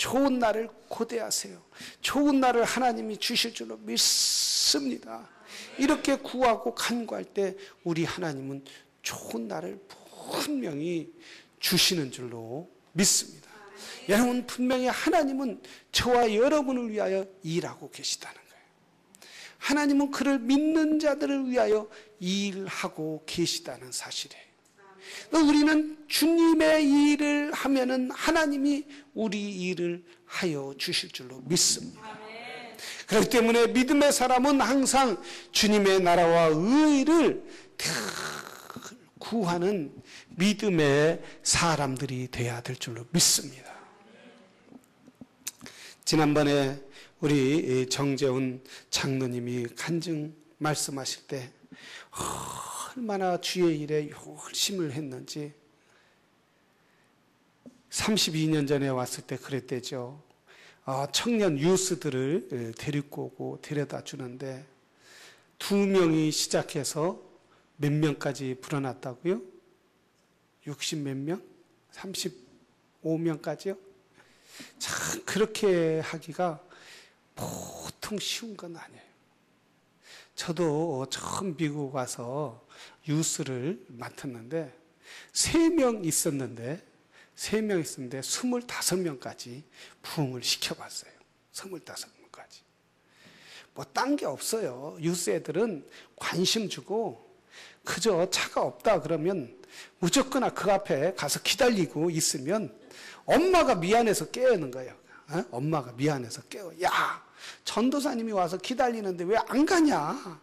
좋은 날을 고대하세요. 좋은 날을 하나님이 주실 줄로 믿습니다. 이렇게 구하고 간구할 때 우리 하나님은 좋은 날을 분명히 주시는 줄로 믿습니다. 여러분, 분명히 하나님은 저와 여러분을 위하여 일하고 계시다는 거예요. 하나님은 그를 믿는 자들을 위하여 일하고 계시다는 사실이에요. 우리는 주님의 일을 하면은 하나님이 우리 일을 하여 주실 줄로 믿습니다. 그렇기 때문에 믿음의 사람은 항상 주님의 나라와 의를 구하는 믿음의 사람들이 되어야 될 줄로 믿습니다. 지난번에 우리 정재훈 장로님이 간증 말씀하실 때 얼마나 주의 일에 열심을 했는지, 32년 전에 왔을 때 그랬대죠. 청년 유스들을 데리고 오고 데려다 주는데 2명이 시작해서 몇 명까지 불어났다고요? 60 몇 명? 35명까지요? 참 그렇게 하기가 보통 쉬운 건 아니에요. 저도 처음 미국 와서 유스를 맡았는데 3명 있었는데 25명까지 부흥을 시켜봤어요. 25명까지. 뭐 딴 게 없어요. 유스 애들은 관심 주고 그저 차가 없다 그러면 무조건 그 앞에 가서 기다리고 있으면 엄마가 미안해서 깨우는 거예요. 엄마가 미안해서 깨워. 야, 전도사님이 와서 기다리는데 왜 안 가냐?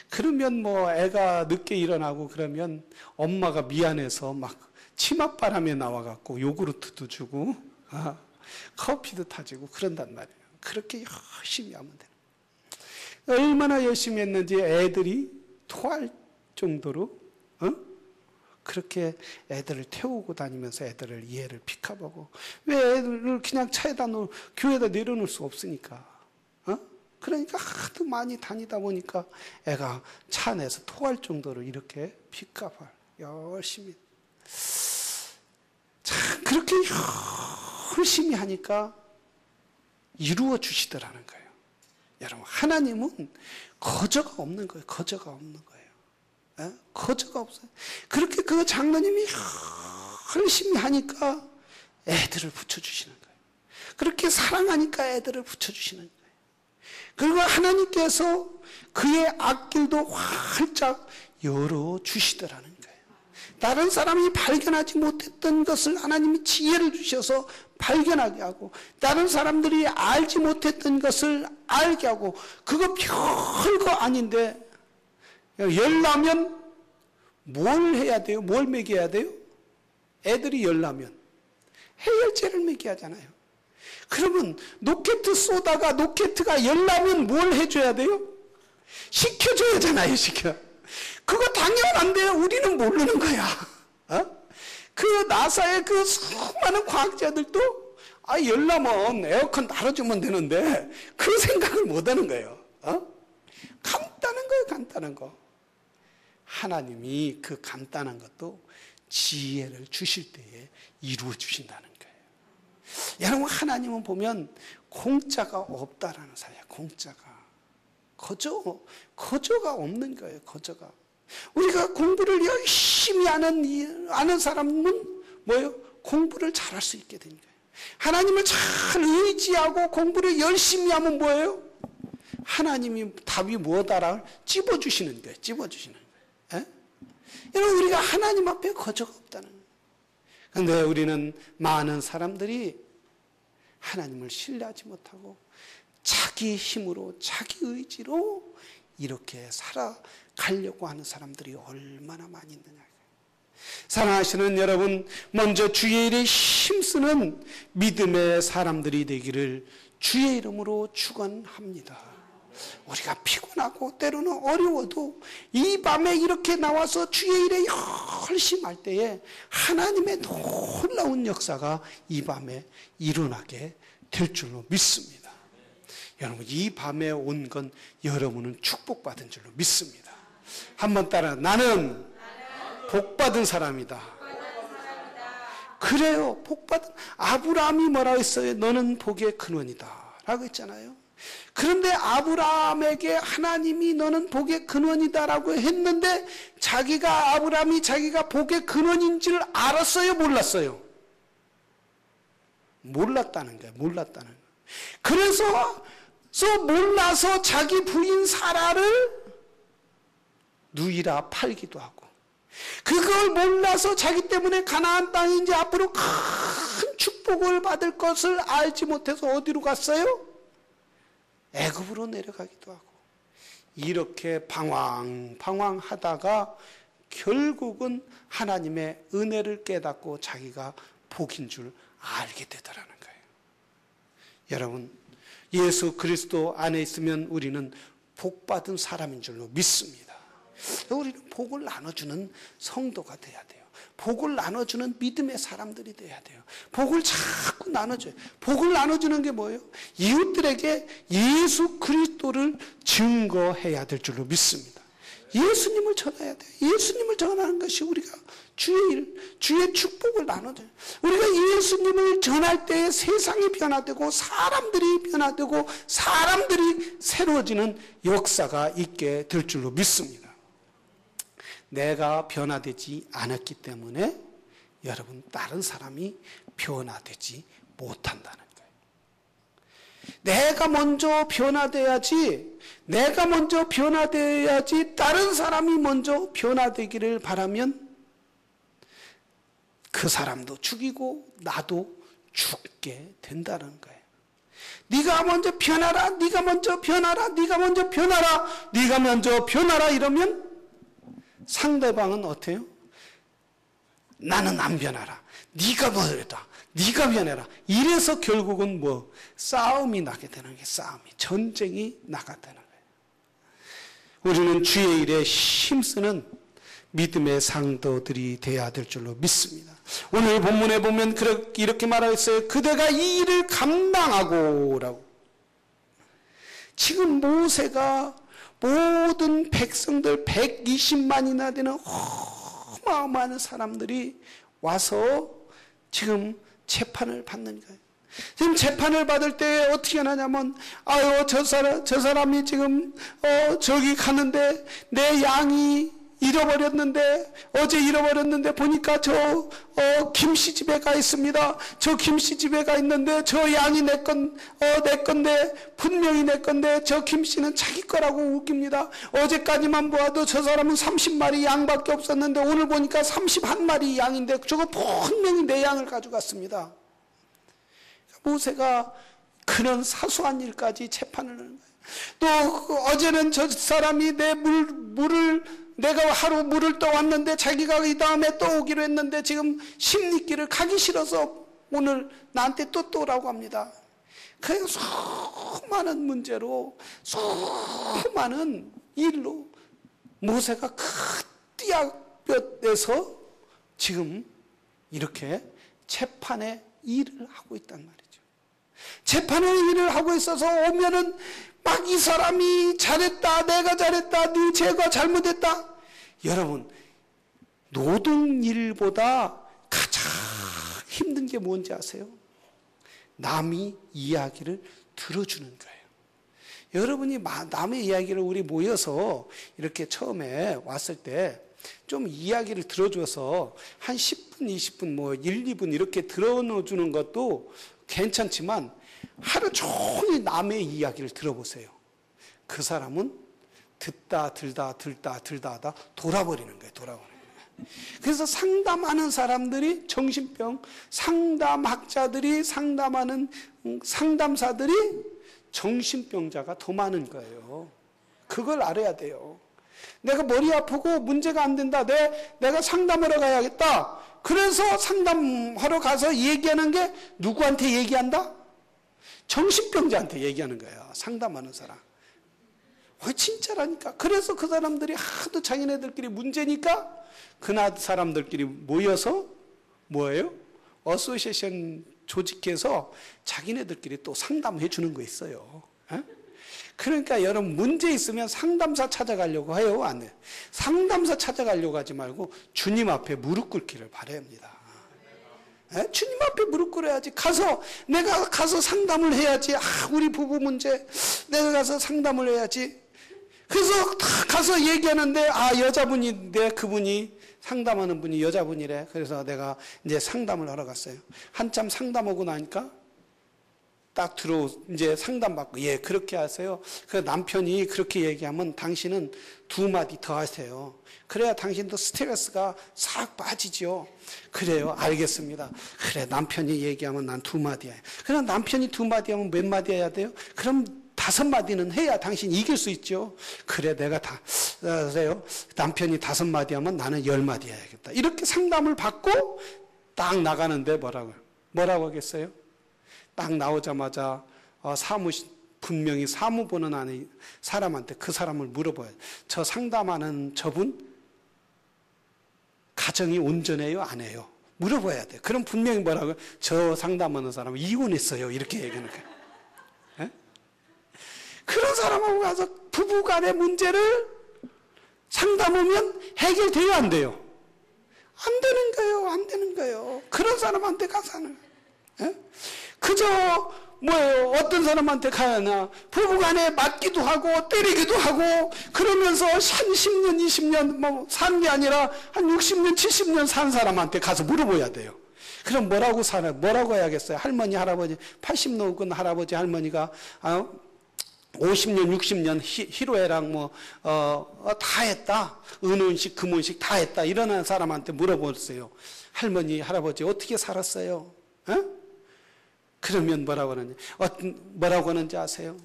그러면 뭐 애가 늦게 일어나고 그러면 엄마가 미안해서 막 치맛바람에 나와갖고 요구르트도 주고 커피도 타주고 그런단 말이에요. 그렇게 열심히 하면 돼요. 얼마나 열심히 했는지 애들이 토할 정도로 그렇게 애들을 태우고 다니면서 애들을 이해를 픽업하고, 왜 애들을 그냥 차에다 교회에다 내려놓을 수 없으니까. 그러니까 하도 많이 다니다 보니까 애가 차 안에서 토할 정도로 이렇게 픽업을 열심히. 참 그렇게 열심히 하니까 이루어 주시더라는 거예요. 여러분, 하나님은 거저가 없는 거예요. 거저가 없는 거예요. 거저가 없어요. 그렇게 그 장로님이 열심히 하니까 애들을 붙여주시는 거예요. 그렇게 사랑하니까 애들을 붙여주시는 거예요. 그리고 하나님께서 그의 앞길도 활짝 열어주시더라는 거예요. 다른 사람이 발견하지 못했던 것을 하나님이 지혜를 주셔서 발견하게 하고, 다른 사람들이 알지 못했던 것을 알게 하고, 그거 별거 아닌데 열나면 뭘 해야 돼요? 뭘 먹여야 돼요? 애들이 열나면 해열제를 먹여야 하잖아요. 그러면 로켓 쏘다가 로켓가 열나면 뭘 해줘야 돼요? 식혀줘야 하잖아요. 그거 당연한데 우리는 모르는 거야. 그 나사의 그 수많은 과학자들도 열나면 에어컨 달아주면 되는데 그 생각을 못 하는 거예요. 간단한 거예요. 간단한 거. 하나님이 그 간단한 것도 지혜를 주실 때에 이루어 주신다는 거예요. 여러분, 하나님은 보면 공짜가 없다라는 사실이에요. 공짜가. 거저가 없는 거예요. 거저가. 우리가 공부를 열심히 아는 사람은 뭐예요? 공부를 잘할 수 있게 되는 거예요. 하나님을 잘 의지하고 공부를 열심히 하면 뭐예요? 하나님이 답이 뭐다라고 찝어주시는 거예요. 찝어주시는 거예요. 여러분, 우리가 하나님 앞에 거저가 없다는 거예요. 그런데 우리는 많은 사람들이 하나님을 신뢰하지 못하고 자기 힘으로, 자기 의지로 이렇게 살아가려고 하는 사람들이 얼마나 많이 있느냐. 사랑하시는 여러분, 먼저 주의 일에 힘쓰는 믿음의 사람들이 되기를 주의 이름으로 축원합니다. 우리가 피곤하고 때로는 어려워도 이 밤에 이렇게 나와서 주의 일에 열심히 할 때에 하나님의 놀라운 역사가 이 밤에 일어나게 될 줄로 믿습니다. 여러분, 이 밤에 온 건 여러분은 축복받은 줄로 믿습니다. 한번 따라, 나는 복받은 사람이다. 그래요. 복받은 아브라함이 뭐라고 했어요? 너는 복의 근원이다 라고 했잖아요. 그런데 아브라함에게 하나님이 너는 복의 근원이다라고 했는데 아브라함이 자기가 복의 근원인 줄 알았어요? 몰랐어요? 몰랐다는 거예요. 몰랐다는 거예요. 그래서 몰라서 자기 부인 사라를 누이라 팔기도 하고, 그걸 몰라서 자기 때문에 가나안 땅이 이제 앞으로 큰 축복을 받을 것을 알지 못해서 어디로 갔어요? 애굽으로 내려가기도 하고, 이렇게 방황하다가 결국은 하나님의 은혜를 깨닫고 자기가 복인 줄 알게 되더라는 거예요. 여러분, 예수 그리스도 안에 있으면 우리는 복받은 사람인 줄로 믿습니다. 우리는 복을 나눠주는 성도가 돼야 돼요. 복을 나눠주는 믿음의 사람들이 돼야 돼요. 복을 자꾸 나눠줘요. 복을 나눠주는 게 뭐예요? 이웃들에게 예수 그리스도를 증거해야 될 줄로 믿습니다. 예수님을 전해야 돼요. 예수님을 전하는 것이 우리가 주의 일, 주의 축복을 나눠줘요. 우리가 예수님을 전할 때 세상이 변화되고 사람들이 변화되고 사람들이 새로워지는 역사가 있게 될 줄로 믿습니다. 내가 변화되지 않았기 때문에 여러분, 다른 사람이 변화되지 못한다는 거예요. 내가 먼저 변화돼야지 다른 사람이 먼저 변화되기를 바라면 그 사람도 죽이고 나도 죽게 된다는 거예요. 네가 먼저 변하라, 네가 먼저 변하라, 네가 먼저 변하라, 네가 먼저 변하라 이러면 상대방은 어때요? 나는 안 변하라, 네가 뭐다, 네가 변해라. 이래서 결국은 싸움이 나게 되는 게, 전쟁이 나게 되는 거예요. 우리는 주의 일에 힘쓰는 믿음의 상도들이 되어야 될 줄로 믿습니다. 오늘 본문에 보면 이렇게 말하고 있어요. 그대가 이 일을 감당하고 라고. 지금 모세가 모든 백성들 120만이나 되는 어마어마한 사람들이 와서 지금 재판을 받는 거예요. 지금 재판을 받을 때 어떻게 하냐면, 저 사람이 지금 저기 갔는데 내 양이 어제 잃어버렸는데 보니까 저 김씨 집에 가 있습니다. 저 김씨 집에 가 있는데 저 양이 내 건데, 분명히 내 건데 저 김씨는 자기 거라고 웃깁니다. 어제까지만 보아도 저 사람은 30마리 양밖에 없었는데 오늘 보니까 31마리 양인데 저거 분명히 내 양을 가져갔습니다. 모세가 그런 사소한 일까지 재판을 하는 거예요. 또 어제는 저 사람이 내가 하루 물을 떠왔는데 자기가 이 다음에 또 오기로 했는데 지금 십리길을 가기 싫어서 오늘 나한테 또 오라고 합니다. 그 수많은 문제로, 수많은 일로 모세가 그 띠아볕에서 지금 이렇게 재판의 일을 하고 있단 말이죠. 재판의 일을 하고 있어서 오면은 막 이 사람이 잘했다, 내가 잘했다, 네 죄가 잘못했다. 여러분, 노동일보다 가장 힘든 게 뭔지 아세요? 남이 이야기를 들어주는 거예요. 여러분이 남의 이야기를 우리 모여서 이렇게 처음에 왔을 때 좀 이야기를 들어줘서 한 10분, 20분, 1, 2분 이렇게 들어주는 것도 괜찮지만 하루 종일 남의 이야기를 들어보세요. 그 사람은 듣다 하다 돌아버리는 거예요. 그래서 상담하는 사람들이 정신병, 상담학자들이 상담하는 상담사들이 정신병자가 더 많은 거예요. 그걸 알아야 돼요. 내가 머리 아프고 문제가 안 된다. 내가 상담하러 가야겠다. 그래서 상담하러 가서 얘기하는 게 누구한테 얘기한다? 정신병자한테 얘기하는 거예요. 상담하는 사람. 진짜라니까. 그래서 그 사람들이 하도 자기네들끼리 문제니까 그 사람들끼리 모여서 뭐예요? 어소시에이션 조직해서 자기네들끼리 또 상담해 주는 거 있어요. 그러니까 여러분, 문제 있으면 상담사 찾아가려고 해요? 안 해요? 상담사 찾아가려고 하지 말고 주님 앞에 무릎 꿇기를 바랍니다. 주님 앞에 무릎 꿇어야지. 내가 가서 상담을 해야지. 우리 부부 문제 내가 가서 상담을 해야지. 그래서 가서 얘기하는데 여자분인데 그분이 상담하는 분이 여자분이래. 그래서 내가 이제 상담을 하러 갔어요. 한참 상담하고 나니까 딱 이제 상담받고, 예, 그렇게 하세요. 그 남편이 그렇게 얘기하면 당신은 2마디 더 하세요. 그래야 당신도 스트레스가 싹 빠지죠. 그래요. 알겠습니다. 그래, 남편이 얘기하면 난 2마디 해. 그럼 남편이 2마디 하면 몇 마디 해야 돼요? 그럼 5마디는 해야 당신 이길 수 있죠. 그래, 내가 하세요. 남편이 5마디 하면 나는 10마디 해야겠다. 이렇게 상담을 받고 딱 나가는데 뭐라고 하겠어요? 딱 나오자마자 분명히 사무 보는 안에 사람한테 그 사람을 물어봐요. 저 상담하는 저분 가정이 온전해요? 안 해요? 물어봐야 돼요. 그럼 분명히 뭐라고요? 저 상담하는 사람은 이혼했어요. 이렇게 얘기하는 거예요. 에? 그런 사람하고 가서 부부간의 문제를 상담하면 해결돼요? 안 돼요? 안 되는 거예요. 안 되는 거예요. 그런 사람한테 가서 하는 거예요. 에? 그저 어떤 사람한테 가야나 부부간에 맞기도 하고 때리기도 하고 그러면서 한 10년 20년 산 게 아니라 한 60년 70년 산 사람한테 가서 물어봐야 돼요. 그럼 뭐라고 해야겠어요? 할머니 할아버지 80 넘은 할아버지 할머니가 50년 60년 희로애락 다 했다. 은혼식 금혼식 다 했다. 이러는 사람한테 물어보세요. 할머니 할아버지 어떻게 살았어요? 그러면 뭐라고 하는지 아세요?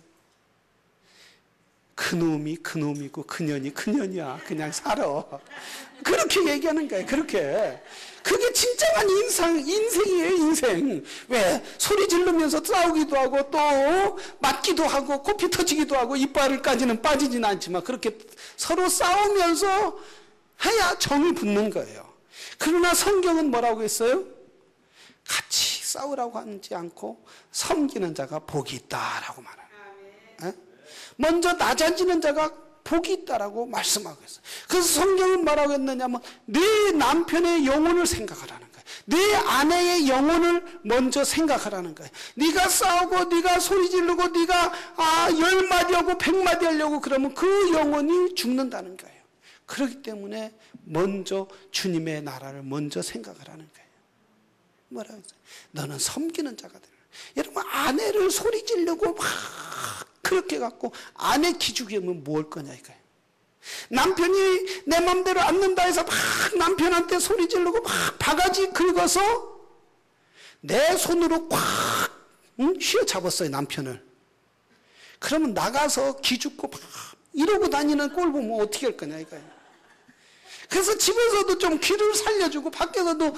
그놈이 그놈이고 그년이 그년이야. 그냥 살아. 그렇게 얘기하는 거예요. 그게 진정한 인생이에요. 인생. 왜? 소리 지르면서 싸우기도 하고 또 맞기도 하고 코피 터지기도 하고 이빨까지는 빠지진 않지만 그렇게 서로 싸우면서 해야 정이 붙는 거예요. 그러나 성경은 뭐라고 했어요? 같이 싸우라고 하지 않고 섬기는 자가 복이 있다라고 말해요. 먼저 낮아지는 자가 복이 있다라고 말씀하고 있어요. 그래서 성경은 뭐라고 했느냐면 내 남편의 영혼을 생각하라는 거예요. 내 아내의 영혼을 먼저 생각하라는 거예요. 네가 싸우고 네가 소리 지르고 네가 10마디 하고 100마디 하려고 그러면 그 영혼이 죽는다는 거예요. 그렇기 때문에 먼저 주님의 나라를 먼저 생각하라는 거예요. 뭐라고 했어요? 너는 섬기는 자가 되라. 여러분 아내를 소리 지르고 막 그렇게 갖고 아내 기죽이면 뭐 할 거냐 이거예요. 남편이 내 맘대로 앉는다 해서 막 남편한테 소리 지르고 막 바가지 긁어서 내 손으로 꽉 휘어잡았어요 남편을. 그러면 나가서 기죽고 막 이러고 다니는 꼴 보면 어떻게 할 거냐 이거예요. 그래서 집에서도 좀 기를 살려주고 밖에서도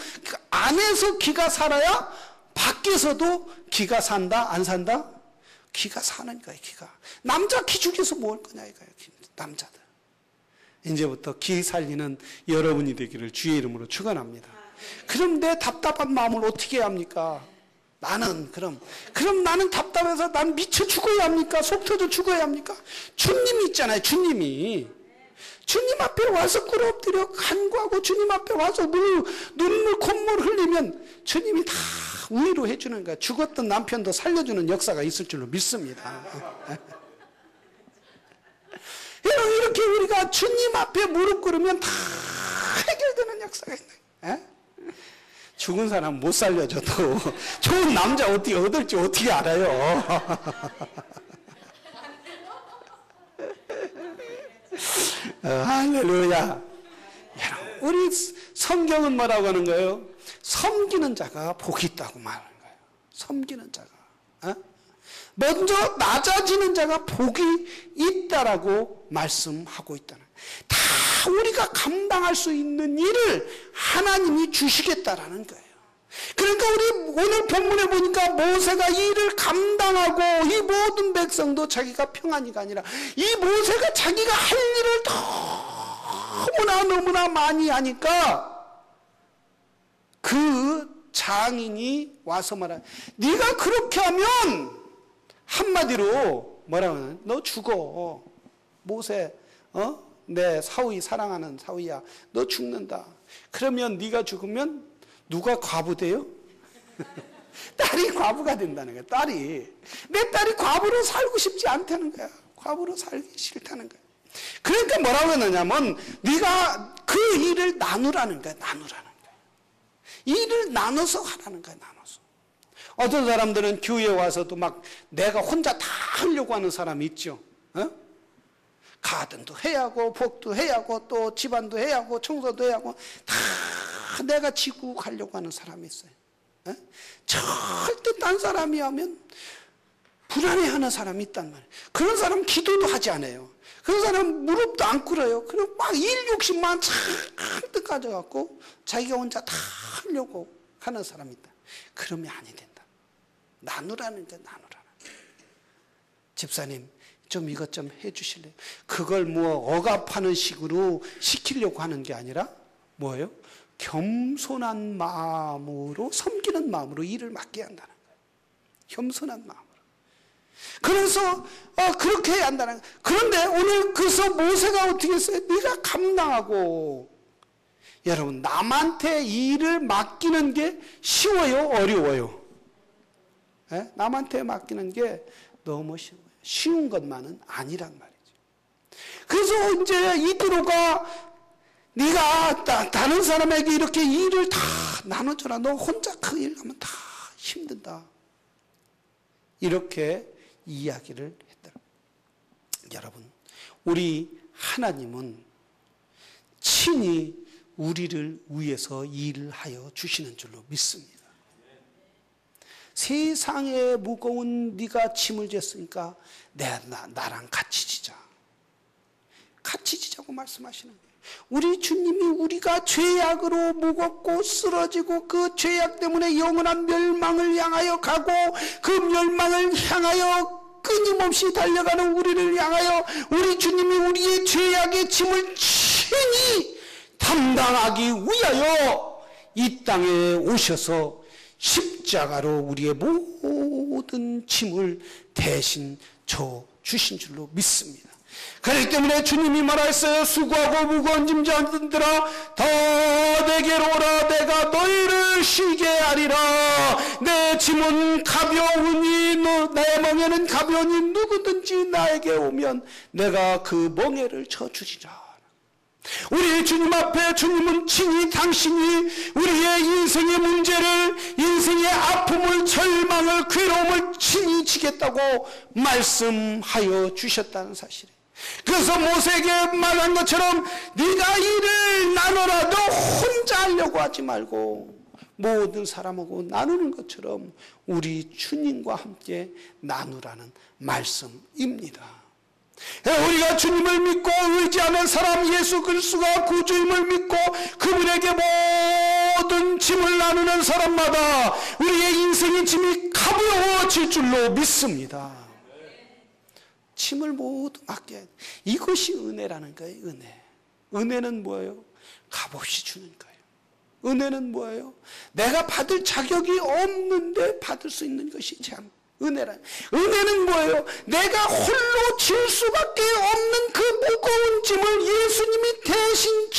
안에서 기가 살아야 밖에서도 기가 산다 안 산다? 기가 사는 거예요. 기가. 남자 기죽여서 뭐 할 거냐 이거예요. 남자들. 이제부터 기 살리는 여러분이 되기를 주의 이름으로 축원합니다. 그럼 내 답답한 마음을 어떻게 해야 합니까? 그럼 나는 답답해서 난 미쳐 죽어야 합니까? 속 터져 죽어야 합니까? 주님이 있잖아요. 주님 앞에 와서 꿇어 엎드려 간구하고 주님 앞에 와서 눈물 콧물 흘리면 주님이 다 위로해 주는 거야. 죽었던 남편도 살려주는 역사가 있을 줄로 믿습니다. 여러분 이렇게 우리가 주님 앞에 무릎 꿇으면 다 해결되는 역사가 있는 거야. 죽은 사람 못 살려줘도 좋은 남자 어떻게 얻을지 어떻게 알아요? 할렐루야. 여러분, 우리 성경은 뭐라고 하는 거예요? 섬기는 자가 복이 있다고 말하는 거예요. 섬기는 자가. 먼저 낮아지는 자가 복이 있다라고 말씀하고 있다는 거예요. 다 우리가 감당할 수 있는 일을 하나님이 주시겠다라는 거예요. 그러니까 우리 오늘 본문에 보니까 모세가 이 일을 감당하고 이 모든 백성도 자기가 평안이가 아니라 이 모세가 자기가 할 일을 너무나 많이 하니까 그 장인이 와서 말하는 네가 그렇게 하면 한마디로 뭐라고 하는 너 죽어. 모세 내 사위 사랑하는 사위야 너 죽는다. 그러면 네가 죽으면 누가 과부 돼요? 딸이 과부가 된다는 거야. 내 딸이 과부로 살고 싶지 않다는 거야. 과부로 살기 싫다는 거야. 그러니까 뭐라고 했느냐면 네가 그 일을 나누라는 거야. 일을 나눠서 하라는 거야. 나눠서. 어떤 사람들은 교회에 와서도 막 내가 혼자 다 하려고 하는 사람이 있죠. 가든도 해야 하고 복도 해야 하고 또 집안도 해야 하고 청소도 해야 하고 다 내가 지고 가려고 하는 사람이 있어요. 절대 딴 사람이 하면 불안해하는 사람이 있단 말이에요. 그런 사람은 기도도 하지 않아요. 그런 사람은 무릎도 안 꿇어요. 그리고 막 일 욕심만 잔뜩 가져갖고 자기가 혼자 다 하려고 하는 사람이 있다. 그러면 아니 된다. 나누라는 게 나누라는 거예요. 집사님 좀 이것 좀 해주실래요? 그걸 뭐 억압하는 식으로 시키려고 하는 게 아니라 뭐예요? 겸손한 마음으로 섬기는 마음으로 일을 맡게 한다는 거예요. 겸손한 마음으로. 그래서 그렇게 해야 한다는 거예요. 그런데 오늘 그래서 모세가 어떻게 했어요? 네가 감당하고. 여러분 남한테 일을 맡기는 게 쉬워요? 어려워요? 남한테 맡기는 게 너무 쉬워요. 쉬운 것만은 아니란 말이죠. 그래서 이제 이드로가 네가 다른 사람에게 이렇게 일을 다 나눠줘라. 너 혼자 그 일 하면 다 힘든다. 이렇게 이야기를 했더라. 여러분, 우리 하나님은 친히 우리를 위해서 일을 하여 주시는 줄로 믿습니다. 세상에 무거운 네가 짐을 졌으니까 나랑 같이 지자. 같이 지자고 말씀하시는 거예요. 우리 주님이 우리가 죄악으로 무겁고 쓰러지고 그 죄악 때문에 영원한 멸망을 향하여 가고 그 멸망을 향하여 끊임없이 달려가는 우리를 향하여 우리 주님이 우리의 죄악의 짐을 친히 담당하기 위하여 이 땅에 오셔서 십자가로 우리의 모든 짐을 대신 져 주신 줄로 믿습니다. 그렇기 때문에 주님이 말하였어요. 수고하고 무거운 짐자들아 더 내게로 오라. 내가 너희를 쉬게 하리라. 내 짐은 가벼우니 내 멍에는 가벼우니 누구든지 나에게 오면 내가 그 멍에를 쳐주리라. 우리 주님 앞에 주님은 친히 당신이 우리의 인생의 문제를, 인생의 아픔을, 절망을, 괴로움을 친히 지겠다고 말씀하여 주셨다는 사실이에요. 그래서 모세에게 말한 것처럼 네가 일을 나눠라. 너 혼자 하려고 하지 말고 모든 사람하고 나누는 것처럼 우리 주님과 함께 나누라는 말씀입니다. 우리가 주님을 믿고 의지하는 사람 예수 그리스도가 구주임을 믿고 그분에게 모든 짐을 나누는 사람마다 우리의 인생의 짐이 가벼워질 줄로 믿습니다. 짐을 모두 맡겨야 돼. 이것이 은혜라는 거예요. 은혜는 뭐예요? 값없이 주는 거예요. 은혜는 뭐예요? 내가 받을 자격이 없는데 받을 수 있는 것이 참 은혜는 뭐예요? 내가 홀로 질 수밖에 없는 그 무거운 짐을 예수님이 대신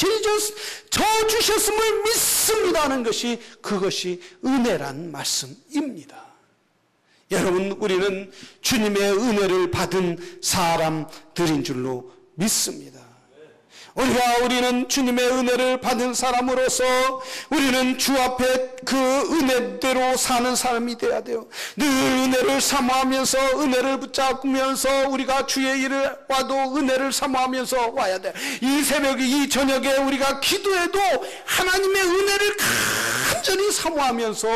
져주셨음을 믿습니다 하는 것이 그것이 은혜란 말씀입니다. 여러분, 우리는 주님의 은혜를 받은 사람들인 줄로 믿습니다. 우리는 주님의 은혜를 받은 사람으로서 우리는 주 앞에 그 은혜대로 사는 사람이 되어야 돼요. 늘 은혜를 사모하면서 은혜를 붙잡으면서 우리가 주의 일을 와도 은혜를 사모하면서 와야 돼요. 이 새벽에 이 저녁에 우리가 기도해도 하나님의 은혜를 간절히 사모하면서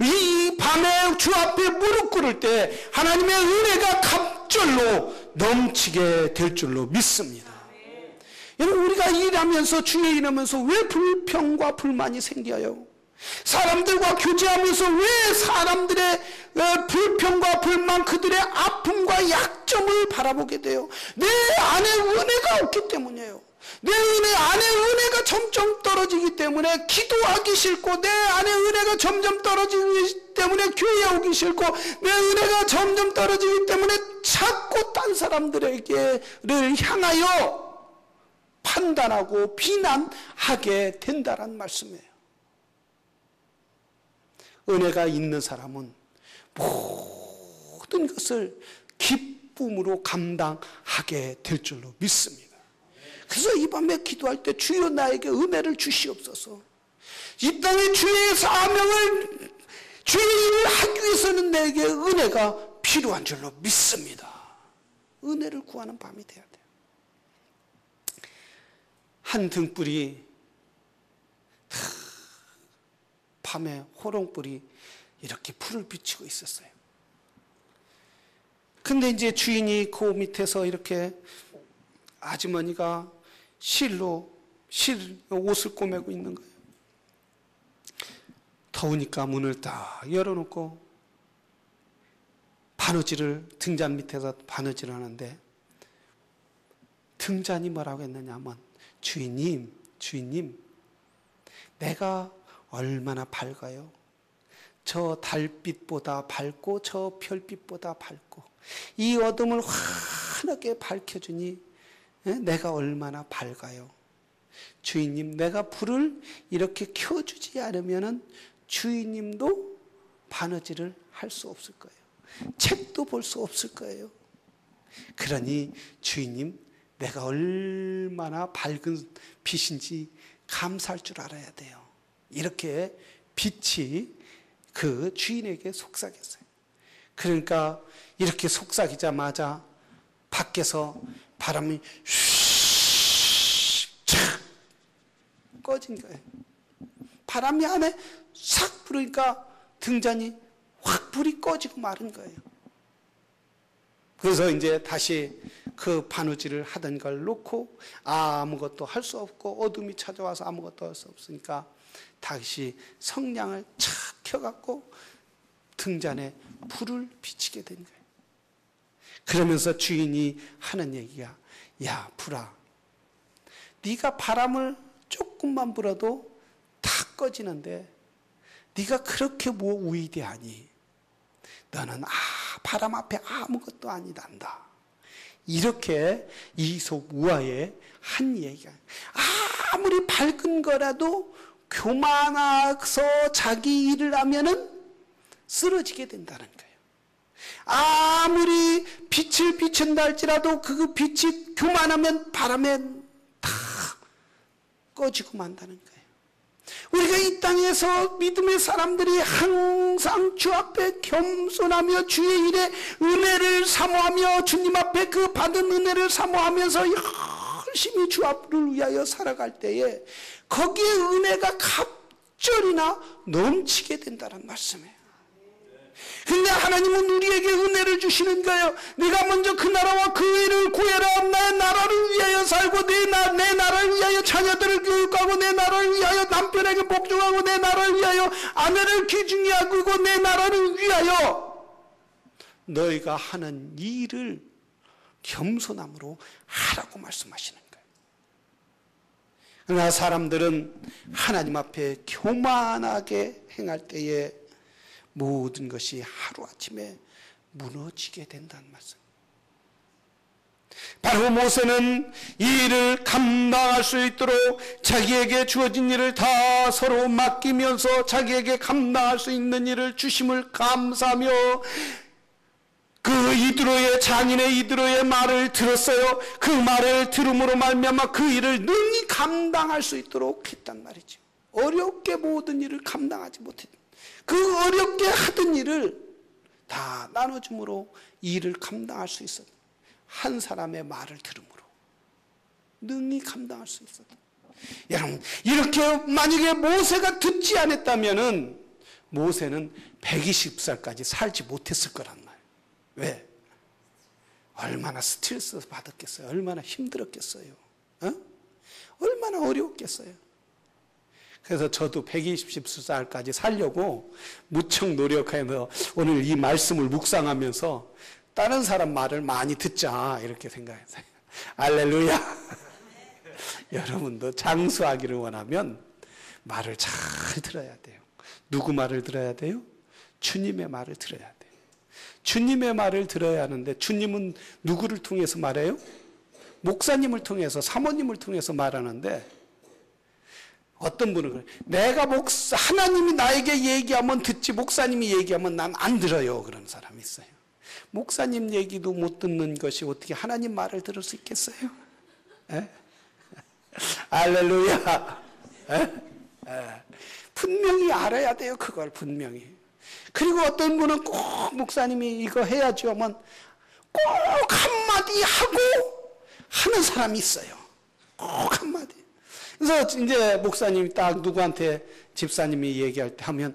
이 밤에 주 앞에 무릎 꿇을 때 하나님의 은혜가 갑절로 넘치게 될 줄로 믿습니다. 여러분, 우리가 일하면서 주의 일하면서 왜 불평과 불만이 생겨요? 사람들과 교제하면서 왜 사람들의 불평과 불만, 그들의 아픔과 약점을 바라보게 돼요? 내 안에 은혜가 없기 때문이에요. 내 안에 은혜가 점점 떨어지기 때문에 기도하기 싫고, 내 안에 은혜가 점점 떨어지기 때문에 교회 오기 싫고, 내 은혜가 점점 떨어지기 때문에 자꾸 딴 사람들에게를 향하여 판단하고 비난하게 된다는 말씀이에요. 은혜가 있는 사람은 모든 것을 기쁨으로 감당하게 될 줄로 믿습니다. 그래서 이 밤에 기도할 때 주여 나에게 은혜를 주시옵소서. 이 땅에 주의 사명을 주의 일을 하기 위해서는 내게 은혜가 필요한 줄로 믿습니다. 은혜를 구하는 밤이 돼야 돼요. 한 등불이 밤에 호롱불이 이렇게 불을 비추고 있었어요. 근데 이제 주인이 그 밑에서 이렇게 아주머니가 실 옷을 꼬매고 있는 거예요. 더우니까 문을 딱 열어놓고 바느질을 등잔 밑에서 바느질을 하는데 등잔이 뭐라고 했느냐면 주인님 내가 얼마나 밝아요. 저 달빛보다 밝고 저 별빛보다 밝고 이 어둠을 환하게 밝혀주니 내가 얼마나 밝아요. 주인님 내가 불을 이렇게 켜주지 않으면 주인님도 바느질을 할 수 없을 거예요. 책도 볼 수 없을 거예요. 그러니 주인님 내가 얼마나 밝은 빛인지 감사할 줄 알아야 돼요. 이렇게 빛이 그 주인에게 속삭였어요. 그러니까 이렇게 속삭이자마자 밖에서 바람이 슉 꺼진 거예요. 바람이 안에 싹 불으니까 등잔이 확 불이 꺼지고 마른 거예요. 그래서 이제 다시 그 바느질을 하던 걸 놓고 아무것도 할 수 없고 어둠이 찾아와서 아무것도 할 수 없으니까 다시 성냥을 착 켜갖고 등잔에 불을 비치게 된 거예요. 그러면서 주인이 하는 얘기가 야 불아 네가 바람을 조금만 불어도 다 꺼지는데 네가 그렇게 뭐 위대하니 너는 바람 앞에 아무것도 아니단다. 이렇게 이솝우화의 한 얘기가 아무리 밝은 거라도 교만해서 자기 일을 하면은 쓰러지게 된다는 거예요. 아무리 빛을 비춘다 할지라도 그 빛이 교만하면 바람에 다 꺼지고 만다는 거예요. 우리가 이 땅에서 믿음의 사람들이 항상 주 앞에 겸손하며 주의 일에 은혜를 사모하며 주님 앞에 그 받은 은혜를 사모하면서 열심히 주 앞을 위하여 살아갈 때에 거기에 은혜가 갑절이나 넘치게 된다는 말씀이에요. 근데 하나님은 우리에게 은혜를 주시는 거예요. 네가 먼저 그 나라와 그 의를 구해라. 내 나라를 위하여 살고 내 나라를 위하여 자녀들을 교육하고 내 나라를 위하여 남편에게 복종하고 내 나라를 위하여 아내를 귀중히 여기고 내 나라를 위하여 너희가 하는 일을 겸손함으로 하라고 말씀하시는 거예요. 그러나 사람들은 하나님 앞에 교만하게 행할 때에 모든 것이 하루아침에 무너지게 된다는 말씀. 바로 모세는 이 일을 감당할 수 있도록 자기에게 주어진 일을 다 서로 맡기면서 자기에게 감당할 수 있는 일을 주심을 감사하며 그 이드로의 장인의 이드로의 말을 들었어요. 그 말을 들음으로 말미암아 그 일을 능히 감당할 수 있도록 했단 말이죠. 어렵게 모든 일을 감당하지 못했다. 그 어렵게 하던 일을 다 나눠줌으로 이 일을 감당할 수 있었다. 한 사람의 말을 들음으로 능히 감당할 수 있었다. 여러분 이렇게 만약에 모세가 듣지 않았다면 모세는 120살까지 살지 못했을 거란 말이에요. 왜? 얼마나 스트레스 받았겠어요. 얼마나 힘들었겠어요. 얼마나 어려웠겠어요. 그래서 저도 120살까지 살려고 무척 노력해서 오늘 이 말씀을 묵상하면서 다른 사람 말을 많이 듣자 이렇게 생각했어요. 할렐루야. 여러분도 장수하기를 원하면 말을 잘 들어야 돼요. 누구 말을 들어야 돼요? 주님의 말을 들어야 돼요. 주님의 말을 들어야 하는데 주님은 누구를 통해서 말해요? 목사님을 통해서 사모님을 통해서 말하는데 어떤 분은 그래. 내가 하나님이 나에게 얘기하면 듣지 목사님이 얘기하면 난 안 들어요. 그런 사람이 있어요. 목사님 얘기도 못 듣는 것이 어떻게 하나님 말을 들을 수 있겠어요? 에? 할렐루야. 분명히 알아야 돼요. 그걸 분명히. 그리고 어떤 분은 꼭 목사님이 이거 해야죠 하면 꼭 한마디 하고 하는 사람이 있어요. 꼭 한마디. 그래서 이제 목사님이 딱 누구한테 집사님이 얘기할 때 하면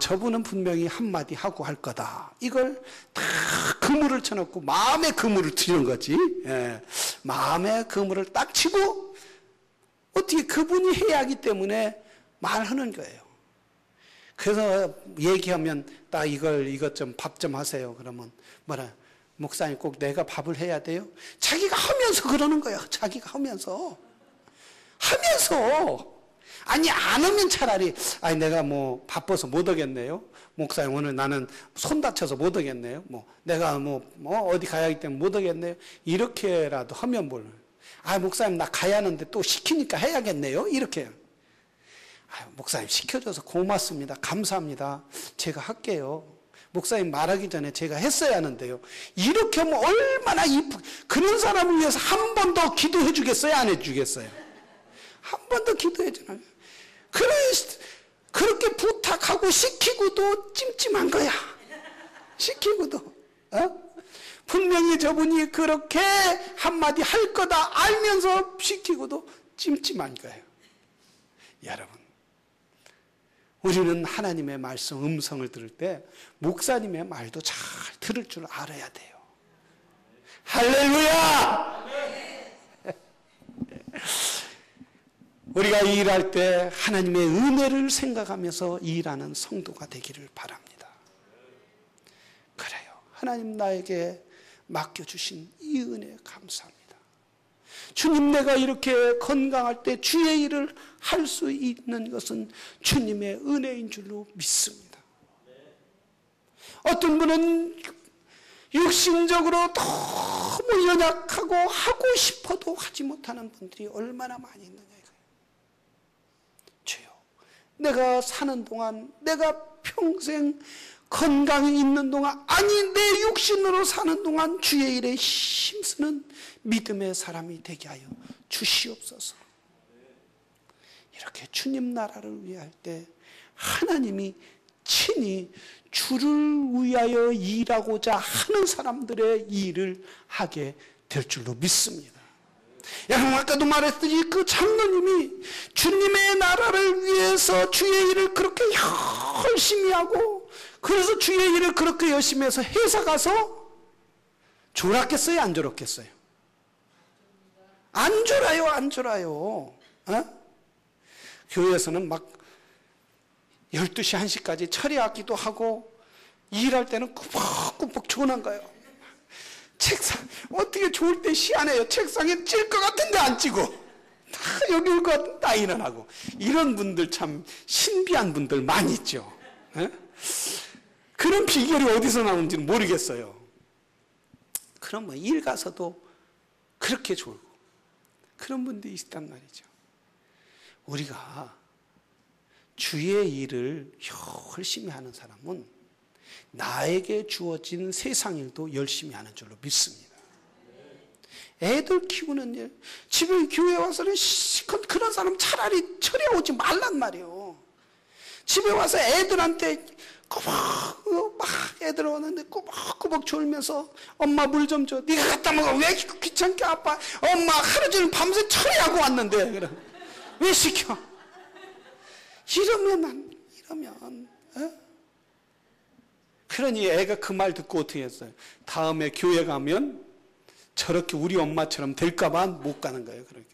저분은 분명히 한마디 하고 할 거다. 이걸 다 그물을 쳐놓고 마음의 그물을 트는 거지. 예. 마음의 그물을 딱 치고 어떻게 그분이 해야 하기 때문에 말하는 거예요. 그래서 얘기하면 딱 이것 좀 밥 좀 하세요. 그러면 뭐라 목사님 꼭 내가 밥을 해야 돼요? 자기가 하면서 그러는 거예요. 자기가 하면서 아니 안 하면 차라리 내가 뭐 바빠서 못 오겠네요. 목사님 오늘 나는 손 다쳐서 못 오겠네요. 내가 어디 가야 하기 때문에 못 오겠네요. 이렇게라도 하면 목사님 나 가야 하는데 또 시키니까 해야겠네요. 이렇게. 목사님 시켜줘서 고맙습니다. 감사합니다. 제가 할게요. 목사님 말하기 전에 제가 했어야 하는데요. 이렇게 하면 얼마나 그런 사람을 위해서 한 번 더 기도해 주겠어요? 안 해주겠어요? 한 번 더 기도해 주나요? 그렇게 부탁하고 시키고도 찜찜한 거야. 시키고도. 분명히 저분이 그렇게 한마디 할 거다 알면서 시키고도 찜찜한 거예요. 여러분. 우리는 하나님의 말씀, 음성을 들을 때 목사님의 말도 잘 들을 줄 알아야 돼요. 할렐루야! 우리가 일할 때 하나님의 은혜를 생각하면서 일하는 성도가 되기를 바랍니다. 그래요. 하나님 나에게 맡겨주신 이 은혜 감사합니다. 주님, 내가 이렇게 건강할 때 주의 일을 할 수 있는 것은 주님의 은혜인 줄로 믿습니다. 어떤 분은 육신적으로 너무 연약하고 하고 싶어도 하지 못하는 분들이 얼마나 많이 있느냐 이거예요. 주여, 내가 사는 동안, 내가 평생 건강이 있는 동안, 아니 내 육신으로 사는 동안 주의 일에 힘쓰는 믿음의 사람이 되게 하여 주시옵소서. 이렇게 주님 나라를 위할 때 하나님이 친히 주를 위하여 일하고자 하는 사람들의 일을 하게 될 줄로 믿습니다. 여러분, 아까도 말했듯이 그 장로님이 주님의 나라를 위해서 주의 일을 그렇게 열심히 하고, 그래서 주의 일을 그렇게 열심히 해서 회사 가서 졸았겠어요? 안 졸았겠어요? 안 졸아요, 안 졸아요. 교회에서는 막 12시, 1시까지 철야하기도 하고, 일할 때는 꾸벅꾸벅 조는 거예요. 책상, 어떻게 좋을 때 희한해요. 책상에 찔 것 같은데 안 찌고, 다 여기 올 것 같은데 다 일어나고. 이런 분들 참 신비한 분들 많이 있죠. 그런 비결이 어디서 나오는지는 모르겠어요. 그럼 뭐 일 가서도 그렇게 졸고, 그런 분들이 있단 말이죠. 우리가 주의 일을 열심히 하는 사람은 나에게 주어진 세상 일도 열심히 하는 줄로 믿습니다. 애들 키우는 일, 집에 교회 와서는 그런 사람 차라리 철야오지 말란 말이에요. 집에 와서 애들한테 막 애들 오는데 꾸벅꾸벅 졸면서 엄마 물 좀 줘. 네가 갖다 먹어. 왜 귀찮게 아빠. 엄마 하루 종일 밤새 철야하고 왔는데. 그래. 왜 시켜? 이러면 그러니 애가 그 말 듣고 어떻게 했어요? 다음에 교회 가면 저렇게 우리 엄마처럼 될까봐 못 가는 거예요. 그렇게.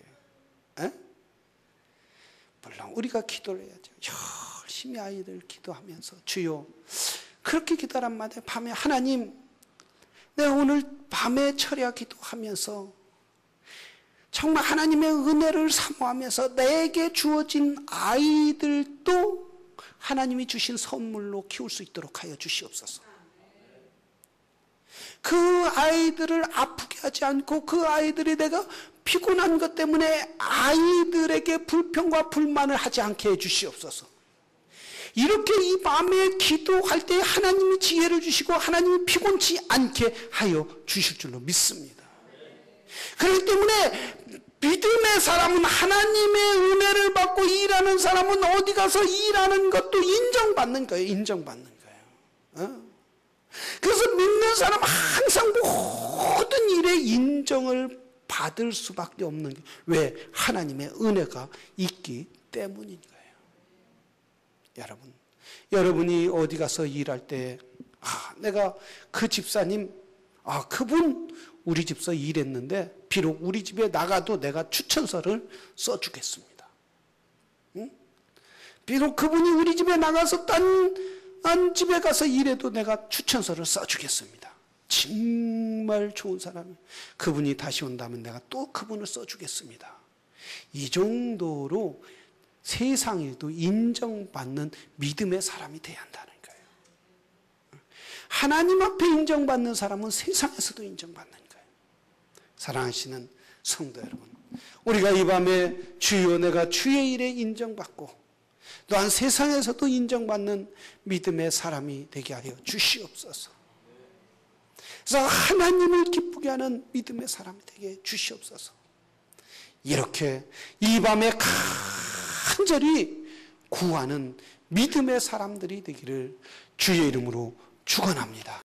물론 우리가 기도를 해야죠. 열심히 아이들 기도하면서 주여, 그렇게 기도란 말에 밤에 하나님, 내가 오늘 밤에 철야 기도하면서 정말 하나님의 은혜를 사모하면서 내게 주어진 아이들도 하나님이 주신 선물로 키울 수 있도록 하여 주시옵소서. 그 아이들을 아프게 하지 않고 그 아이들이 내가 피곤한 것 때문에 아이들에게 불평과 불만을 하지 않게 해주시옵소서. 이렇게 이 밤에 기도할 때 하나님이 지혜를 주시고 하나님이 피곤치 않게 하여 주실 줄로 믿습니다. 그렇기 때문에 믿음의 사람은 하나님의 은혜를 받고 일하는 사람은 어디 가서 일하는 것도 인정받는 거예요. 인정받는 거예요. 그래서 믿는 사람은 항상 모든 일에 인정을 받을 수밖에 없는 게 왜? 하나님의 은혜가 있기 때문인 거예요. 여러분이 어디 가서 일할 때 내가 그 집사님 그분 우리 집서 일했는데 비록 우리 집에 나가도 내가 추천서를 써주겠습니다. 응? 비록 그분이 우리 집에 나가서 딴 집에 가서 일해도 내가 추천서를 써주겠습니다. 정말 좋은 사람, 그분이 다시 온다면 내가 또 그분을 써주겠습니다. 이 정도로 세상에도 인정받는 믿음의 사람이 돼야 한다는 거예요. 하나님 앞에 인정받는 사람은 세상에서도 인정받는 거예요. 사랑하시는 성도 여러분, 우리가 이 밤에 주여 내가 주의 일에 인정받고 또한 세상에서도 인정받는 믿음의 사람이 되게 하여 주시옵소서. 그래서 하나님을 기쁘게 하는 믿음의 사람이 되게 주시옵소서. 이렇게 이 밤에 간절히 구하는 믿음의 사람들이 되기를 주의 이름으로 축원합니다.